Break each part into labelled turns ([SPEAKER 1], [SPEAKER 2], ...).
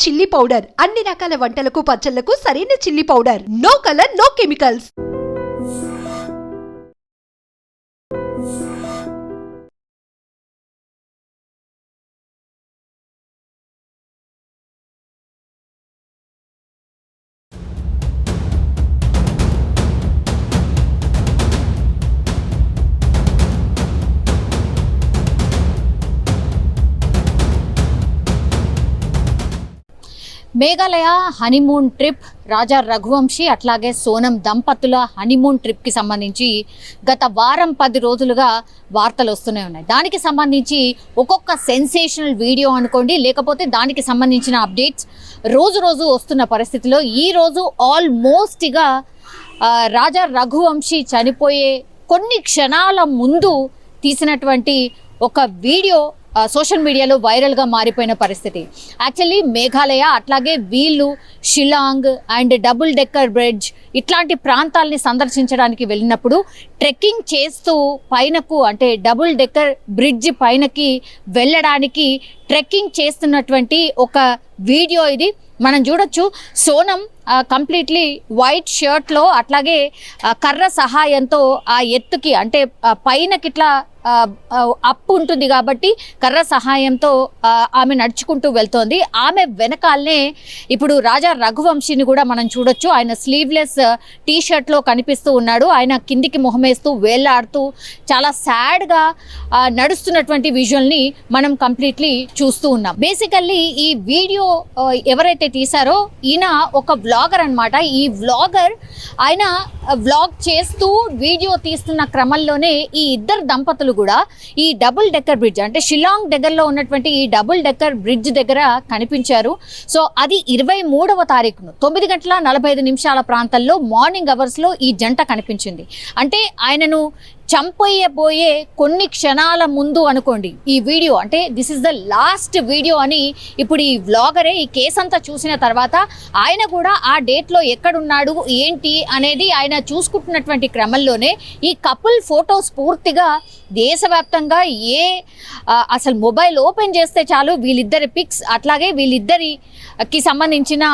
[SPEAKER 1] Chilli powder అన్ని రకాల వంటలకు పచ్చళ్లకు సరైన chilli powder. No colour, no chemicals.
[SPEAKER 2] Meghalaya honeymoon trip, Raja Raghuvanshi అట్లాగే సోనం దంపతుల హనీమూన్ ట్రిప్కి సంబంధించి గత వారం 10 రోజులుగా వార్తలు వస్తూనే ఉన్నాయి. దానికి సంబంధించి ఒక్కొక్క సెన్సేషనల్ వీడియో అనుకోండి, లేకపోతే దానికి సంబంధించిన అప్డేట్స్ రోజు రోజు వస్తున్న పరిస్థితిలో ఈరోజు ఆల్మోస్ట్గా రాజా రఘువంశీ చనిపోయే కొన్ని క్షణాల ముందు తీసినటువంటి ఒక వీడియో సోషల్ మీడియాలో వైరల్గా మారిపోయిన పరిస్థితి. యాక్చువల్లీ మేఘాలయ అట్లాగే వీళ్ళు Shillong and double decker bridge ఇట్లాంటి ప్రాంతాలని సందర్శించడానికి వెళ్ళినప్పుడు ట్రెక్కింగ్ చేస్తూ పైనకు అంటే డబుల్ డెక్కర్ బ్రిడ్జ్ పైనకి వెళ్ళడానికి ట్రెక్కింగ్ చేస్తున్నటువంటి ఒక వీడియో ఇది. మనం చూడొచ్చు సోనం కంప్లీట్లీ వైట్ షర్ట్లో అట్లాగే కర్ర సహాయంతో ఆ ఎత్తుకి అంటే పైనకి ఇట్లా అప్పు ఉంటుంది కాబట్టి కర్ర సహాయంతో ఆమె నడుచుకుంటూ వెళ్తోంది. ఆమె వెనకాలనే ఇప్పుడు రాజా రఘువంశీని కూడా మనం చూడొచ్చు. ఆయన స్లీవ్లెస్ టీషర్ట్లో కనిపిస్తూ ఉన్నాడు. ఆయన కిందికి మొహమేస్తూ వేళ్లాడుతూ చాలా సాడ్గా నడుస్తున్నటువంటి విజువల్ని మనం కంప్లీట్లీ చూస్తూ ఉన్నాం. బేసికల్లీ ఈ వీడియో ఎవరైతే తీశారో ఈయన ఒక వ్లాగర్ అనమాట. ఈ వ్లాగర్ ఆయన వ్లాగ్ చేస్తూ వీడియో తీస్తున్న క్రమంలోనే ఈ ఇద్దరు దంపతులు కూడా ఈ డబుల్ డెక్కర్ బ్రిడ్జ్ అంటే షిలాంగ్ దగ్గరలో ఉన్నటువంటి ఈ డబుల్ డెక్కర్ బ్రిడ్జ్ దగ్గర కనిపించారు. సో అది 23వ తారీఖును 9:45 ప్రాంతాల్లో మార్నింగ్ అవర్స్లో ఈ జంట కనిపించింది. అంటే ఆయనను చంపేయబోయే కొన్ని క్షణాల ముందు అనుకోండి ఈ వీడియో. అంటే this is the last video అని ఇప్పుడు ఈ వ్లాగరే ఈ కేసు అంతా చూసిన తర్వాత ఆయన కూడా ఆ డేట్లో ఎక్కడున్నాడు ఏంటి అనేది ఆయన చూసుకుంటున్నటువంటి క్రమంలోనే ఈ కపుల్ ఫొటోస్ పూర్తిగా దేశవ్యాప్తంగా అసలు మొబైల్ ఓపెన్ చేస్తే చాలు వీళ్ళిద్దరి పిక్స్ అట్లాగే వీళ్ళిద్దరికి సంబంధించిన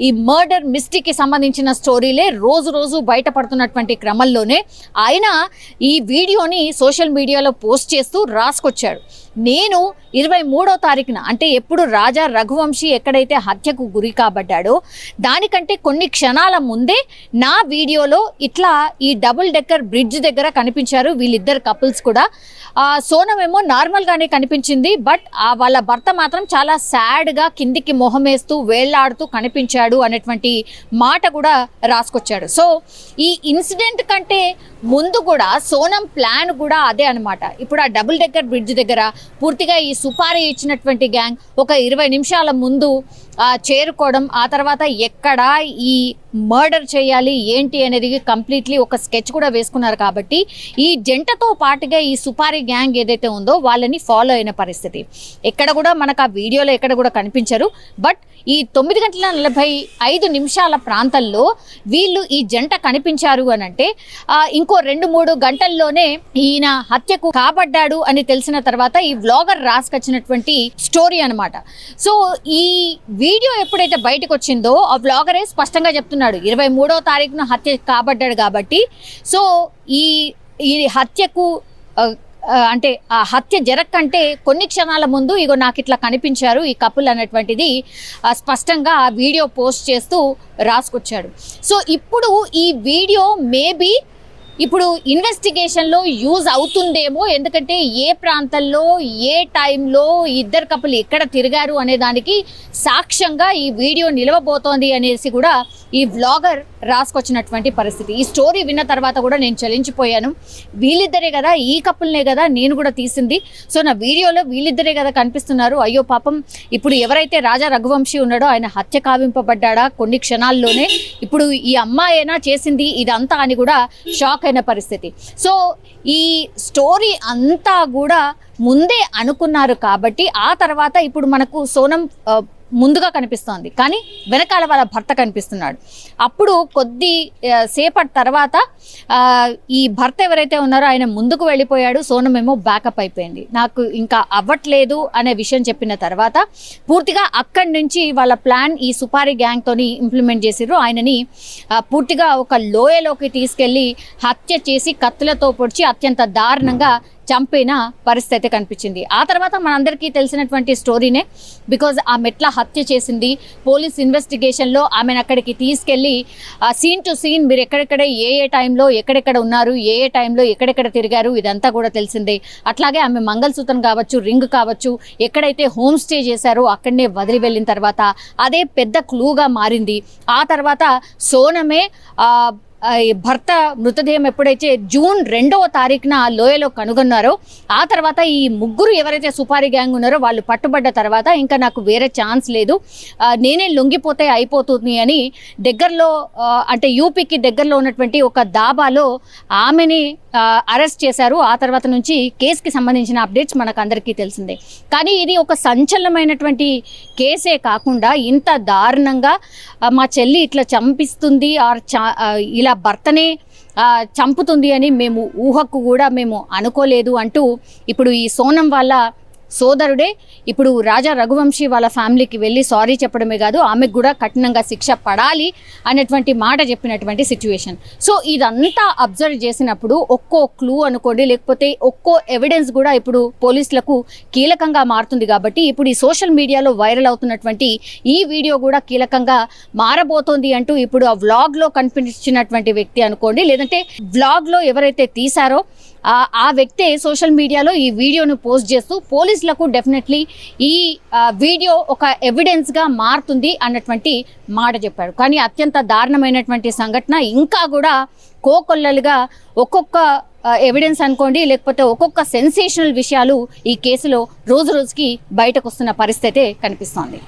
[SPEAKER 2] ఈ మర్డర్ మిస్టరీకి సంబంధించిన స్టోరీలే రోజు రోజు బయటపడుతున్నటువంటి క్రమంలోనే ఆయన ఈ వీడియోని సోషల్ మీడియాలో పోస్ట్ చేస్తూ రాసుకొచ్చాడు. నేను 23వ తారీఖున అంటే ఎప్పుడు రాజా రఘువంశీ ఎక్కడైతే హత్యకు గురి కాబడ్డాడో దానికంటే కొన్ని క్షణాల ముందే నా వీడియోలో ఇట్లా ఈ డబుల్ డెక్కర్ బ్రిడ్జ్ దగ్గర కనిపించారు వీళ్ళిద్దరు కపుల్స్ కూడా. సోనమేమో నార్మల్గానే కనిపించింది, బట్ వాళ్ళ భర్త మాత్రం చాలా సాడ్గా కిందికి మొహమేస్తూ వేళ్లాడుతూ కనిపించాడు అనేటువంటి మాట కూడా రాసుకొచ్చాడు. సో ఈ ఇన్సిడెంట్ కంటే ముందు కూడా సోనం ప్లాన్ కూడా అదే అనమాట. ఇప్పుడు ఆ డబుల్ డెక్కర్ బ్రిడ్జ్ దగ్గర పూర్తిగా ఈ సుపారీ ఇచ్చినటువంటి గ్యాంగ్ ఒక 20 నిమిషాల ముందు చేరుకోవడం, ఆ తర్వాత ఎక్కడ ఈ మర్డర్ చేయాలి ఏంటి అనేది కంప్లీట్లీ ఒక స్కెచ్ కూడా వేసుకున్నారు. కాబట్టి ఈ జంటతో పాటుగా ఈ సుపారీ గ్యాంగ్ ఏదైతే ఉందో వాళ్ళని ఫాలో అయిన పరిస్థితి ఎక్కడ కూడా మనకు ఆ వీడియోలో ఎక్కడ కూడా కనిపించరు. బట్ ఈ 9:45 ప్రాంతంలో వీళ్ళు ఈ జంట కనిపించారు అని అంటే ఇంకో 2-3 గంటల్లోనే ఈయన హత్యకు కాబడ్డాడు అని తెలిసిన తర్వాత ఈ వ్లాగర్ రాసుకొచ్చినటువంటి స్టోరీ అనమాట. సో ఈ వీడియో ఎప్పుడైతే బయటకు వచ్చిందో ఆ వ్లాగరే స్పష్టంగా చెప్తున్నాడు 23వ తారీఖున హత్య కాబడ్డాడు కాబట్టి. సో ఈ హత్యకు అంటే ఆ హత్య జరగకంటే కొన్ని క్షణాల ముందు ఇగో నాకు ఇట్లా కనిపించారు ఈ కపుల్ అనేటువంటిది స్పష్టంగా ఆ వీడియో పోస్ట్ చేస్తూ రాసుకొచ్చాడు. సో ఇప్పుడు ఈ వీడియో మేబీ ఇప్పుడు ఇన్వెస్టిగేషన్లో యూజ్ అవుతుందేమో, ఎందుకంటే ఏ ప్రాంతంలో ఏ టైంలో ఇద్దరు కపుల్ ఎక్కడ తిరిగారు అనే దానికి సాక్ష్యంగా ఈ వీడియో నిలవబోతోంది అనేసి కూడా ఈ వ్లాగర్ రాసుకొచ్చినటువంటి పరిస్థితి. ఈ స్టోరీ విన్న తర్వాత కూడా నేను చలించిపోయాను. వీళ్ళిద్దరే కదా, ఈ కపుల్నే కదా నేను కూడా తీసింది. సో నా వీడియోలో వీళ్ళిద్దరే కదా కనిపిస్తున్నారు. అయ్యో పాపం, ఇప్పుడు ఎవరైతే రాజా రఘువంశీ ఉన్నాడో ఆయన హత్య కావింపబడ్డా కొన్ని క్షణాల్లోనే, ఇప్పుడు ఈ అమ్మాయినా చేసింది ఇదంతా అని కూడా షాక్ అయిన పరిస్థితి. సో ఈ స్టోరీ అంతా కూడా ముందే అనుకున్నారు కాబట్టి ఆ తర్వాత ఇప్పుడు మనకు సోనం ముందుగా కనిపిస్తోంది, కానీ వెనకాల వాళ్ళ భర్త కనిపిస్తున్నాడు. అప్పుడు కొద్ది సేపటి తర్వాత ఈ భర్త ఎవరైతే ఉన్నారో ఆయన ముందుకు వెళ్ళిపోయాడు, సోనం ఏమో బ్యాకప్ అయిపోయింది. నాకు ఇంకా అవ్వట్లేదు అనే విషయం చెప్పిన తర్వాత పూర్తిగా అక్కడి నుంచి వాళ్ళ ప్లాన్ ఈ సుపారీ గ్యాంగ్తోని ఇంప్లిమెంట్ చేసిర్రు. ఆయనని పూర్తిగా ఒక లోయలోకి తీసుకెళ్లి హత్య చేసి కత్తులతో పొడిచి అత్యంత దారుణంగా చంపిన పరిస్థితి కనిపించింది. ఆ తర్వాత మనందరికీ తెలిసినటువంటి స్టోరీనే. బికాజ్ ఆమె ఎట్లా హత్య చేసింది, పోలీస్ ఇన్వెస్టిగేషన్లో ఆమెను అక్కడికి తీసుకెళ్ళి సీన్ టు సీన్ మీరు ఎక్కడెక్కడ ఏ టైంలో ఎక్కడెక్కడ ఉన్నారు, ఏ టైంలో ఎక్కడెక్కడ తిరిగారు, ఇదంతా కూడా తెలిసిందే. అట్లాగే ఆమె మంగళసూత్రం కావచ్చు, రింగ్ కావచ్చు, ఎక్కడైతే హోమ్ స్టే చేశారో అక్కడనే వదిలి వెళ్ళిన తర్వాత అదే పెద్ద క్లూగా మారింది. ఆ తర్వాత సోనమే భర్త మృతదేహం ఎప్పుడైతే జూన్ 2వ తారీఖున లోయలో కనుగొన్నారో ఆ తర్వాత ఈ ముగ్గురు ఎవరైతే సుపారీ గ్యాంగ్ ఉన్నారో వాళ్ళు పట్టుబడ్డ తర్వాత ఇంకా నాకు వేరే ఛాన్స్ లేదు, నేనే లొంగిపోతే అయిపోతుంది అని దగ్గరలో అంటే యూపీకి దగ్గరలో ఉన్నటువంటి ఒక దాబాలో ఆమెని అరెస్ట్ చేశారు. ఆ తర్వాత నుంచి కేసుకి సంబంధించిన అప్డేట్స్ మనకు అందరికీ తెలిసిందే. కానీ ఇది ఒక సంచలనమైనటువంటి కేసే కాకుండా ఇంత దారుణంగా మా చెల్లి ఇట్లా చంపిస్తుంది ఇలా భర్తనే చంపుతుంది అని మేము ఊహకు కూడా మేము అనుకోలేదు అంటూ ఇప్పుడు ఈ సోనం వాళ్ళ సోదరుడే ఇప్పుడు రాజా రఘువంశీ వాళ్ళ ఫ్యామిలీకి వెళ్ళి సారీ చెప్పడమే కాదు ఆమెకు కూడా కఠినంగా శిక్ష పడాలి అనేటువంటి మాట చెప్పినటువంటి సిచ్యువేషన్. సో ఇదంతా అబ్జర్వ్ చేసినప్పుడు ఒక్కో క్లూ అనుకోండి, లేకపోతే ఒక్కో ఎవిడెన్స్ కూడా ఇప్పుడు పోలీసులకు కీలకంగా మారుతుంది. కాబట్టి ఇప్పుడు ఈ సోషల్ మీడియాలో వైరల్ అవుతున్నటువంటి ఈ వీడియో కూడా కీలకంగా మారబోతోంది అంటూ ఇప్పుడు ఆ వ్లాగ్లో కనిపించినటువంటి వ్యక్తి అనుకోండి, లేదంటే వ్లాగ్లో ఎవరైతే తీశారో ఆ వ్యక్తే సోషల్ మీడియాలో ఈ వీడియోను పోస్ట్ చేస్తూ పోలీసులకు డెఫినెట్లీ ఈ వీడియో ఒక ఎవిడెన్స్గా మారుతుంది అన్నటువంటి మాట చెప్పాడు. కానీ అత్యంత దారుణమైనటువంటి సంఘటన ఇంకా కూడా కోకొల్లలుగా ఒక్కొక్క ఎవిడెన్స్ అనుకోండి, లేకపోతే ఒక్కొక్క సెన్సేషనల్ విషయాలు ఈ కేసులో రోజు రోజుకి బయటకు వస్తున్న పరిస్థితే కనిపిస్తోంది.